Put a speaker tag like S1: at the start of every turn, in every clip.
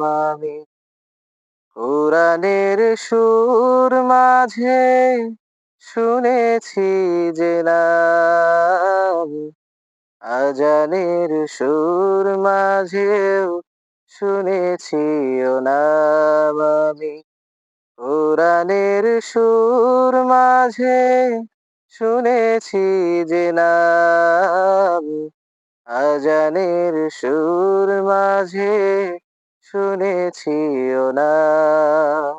S1: আমি কোরআনের সুর মাঝে শুনেছি যে নাম, আজানের সুর মাঝেও শুনেছি ও নাম আমি কোরআনের সুর মাঝে শুনেছি যে নাম, আজানের সুর মাঝে শুনেছি ও নাম।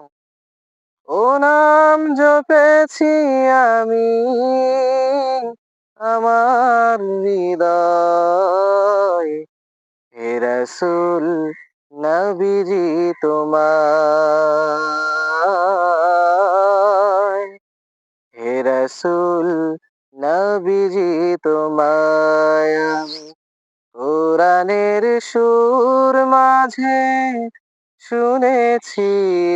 S1: ও নাম জপেছি আমি আমার হৃদয়, হে রাসূল নবীজি তোমায়, হে রাসূল নবীজি তোমায় আমি কোরআনের সুর মাঝে শুনেছি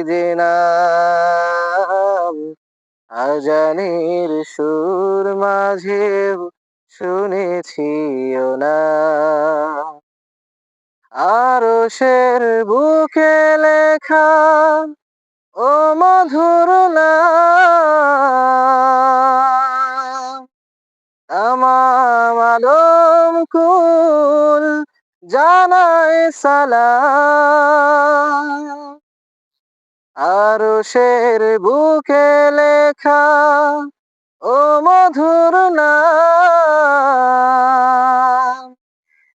S1: যে নাম, আজানের সুর মাঝেও শুনেছি ও নাম। আরশের বুকে লেখা ও মধুর নাম, তামাম আলম কুল জানায় সালাম। আরশের বুকে লেখা ও মধুর নাম,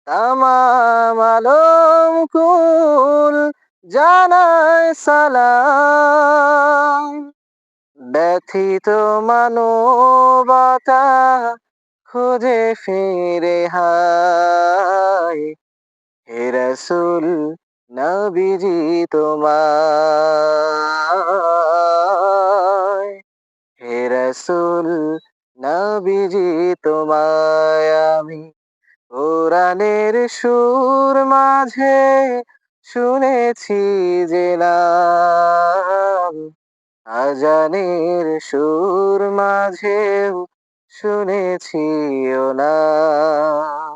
S1: তামাম আলম কুল জানায় সালাম। ব্যথিত মানবতা খুঁজে ফিরে হায়, হে রাসূল নবীজি তোমায়, হে রাসূল নবীজি তোমায় আমি কোরআনের সুর মাঝে শুনেছি যে নাম, আজানের সুর মাঝেও শুনেছি ও নাম।